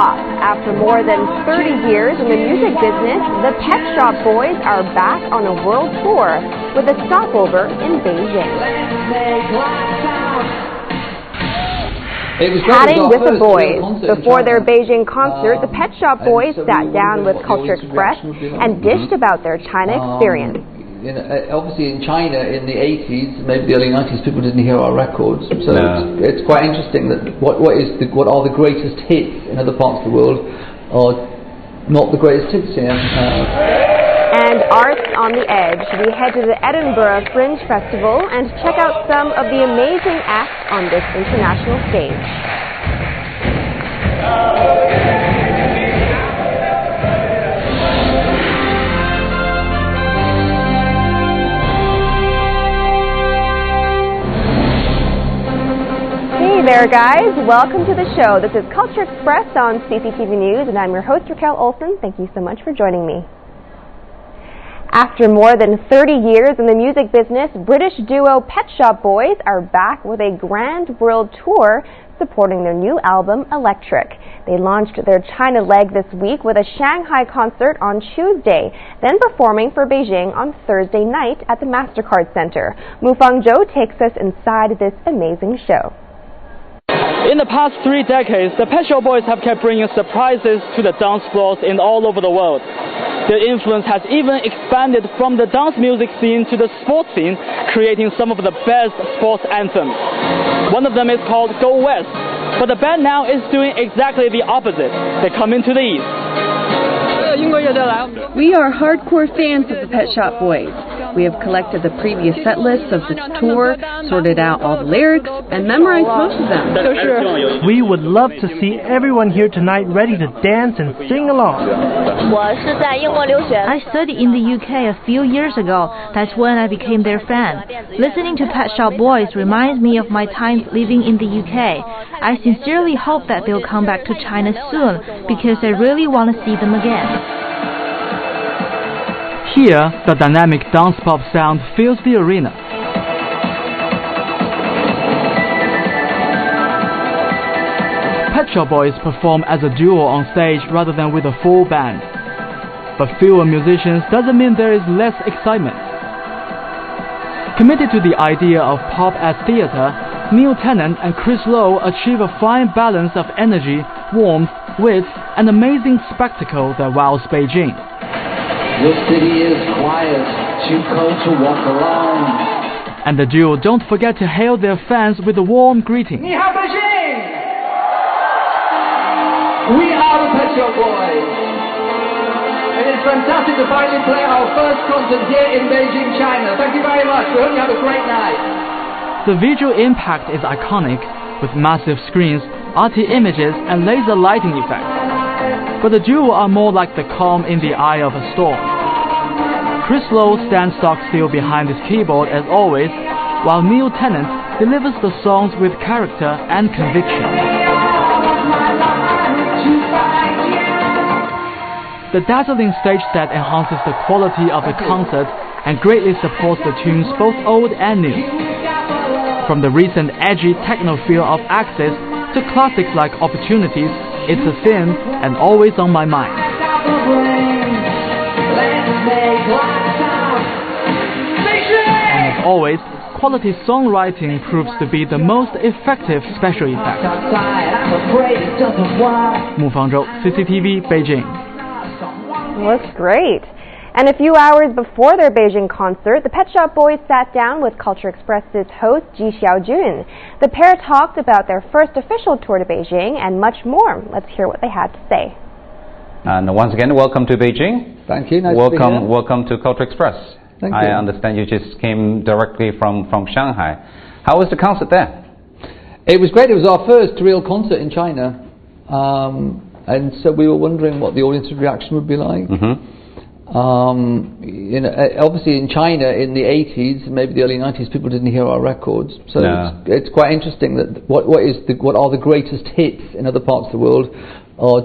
Pop. After more than 30 years in the music business, the Pet Shop Boys are back on a world tour with a stopover in Beijing. Chatting with the boys. Before their Beijing concert, the Pet Shop Boys sat down with Culture Express and dished about their China experience. Obviously in China in the 80s, maybe the early 90s, people didn't hear our records. So it's quite interesting that what are the greatest hits in other parts of the world are not the greatest hits here. And Arts on the Edge. We head to the Edinburgh Fringe Festival and check out some of the amazing acts on this international stage. Hey there guys, welcome to the show. This is Culture Express on CCTV News and I'm your host Raquel Olson. Thank you so much for joining me. After more than 30 years in the music business, British duo Pet Shop Boys are back with a grand world tour supporting their new album, Electric. They launched their China leg this week with a Shanghai concert on Tuesday, then performing for Beijing on Thursday night at the MasterCard Center. Mufang Zhou takes us inside this amazing show. In the past 3 decades, the Pet Shop Boys have kept bringing surprises to the dance floors all over the world. Their influence has even expanded from the dance music scene to the sports scene, creating some of the best sports anthems. One of them is called Go West, but the band now is doing exactly the opposite. They come into the East. We are hardcore fans of the Pet Shop Boys. We have collected the previous set lists of the tour, sorted out all the lyrics, and memorized most of them. We would love to see everyone here tonight ready to dance and sing along. I studied in the UK a few years ago. That's when I became their fan. Listening to Pet Shop Boys reminds me of my time living in the UK. I sincerely hope that they'll come back to China soon because I really want to see them again. Here, the dynamic dance pop sound fills the arena. Pet Shop Boys perform as a duo on stage rather than with a full band. But fewer musicians doesn't mean there is less excitement. Committed to the idea of pop as theater, Neil Tennant and Chris Lowe achieve a fine balance of energy, warmth, wit, and amazing spectacle that wows Beijing. Your city is quiet, too cold to walk alone. And the duo don't forget to hail their fans with a warm greeting. Ni hao Beijing! We are the Pet Shop Boys. And it's fantastic to finally play our first concert here in Beijing, China. Thank you very much. We hope you have a great night. The visual impact is iconic, with massive screens, arty images, and laser lighting effects. But the duo are more like the calm in the eye of a storm. Chris Lowe stands stock still behind his keyboard as always, while Neil Tennant delivers the songs with character and conviction. The dazzling stage set enhances the quality of the concert and greatly supports the tunes both old and new. From the recent edgy techno feel of Axis to classics like Opportunities, It's a Sin, and Always on My Mind. And as always, quality songwriting proves to be the most effective special effect. Mufang Zhou, CCTV, Beijing. Looks great. And a few hours before their Beijing concert, the Pet Shop Boys sat down with Culture Express's host Ji Xiaojun. The pair talked about their first official tour to Beijing and much more. Let's hear what they had to say. And once again, welcome to Beijing. Thank you. Nice welcome, to be here. Welcome to Culture Express. Thank you. I understand you just came directly from Shanghai. How was the concert there? It was great. It was our first real concert in China. And so we were wondering what the audience's reaction would be like. Obviously in China in the 80s, maybe the early 90s, people didn't hear our records. So it's quite interesting that what are the greatest hits in other parts of the world are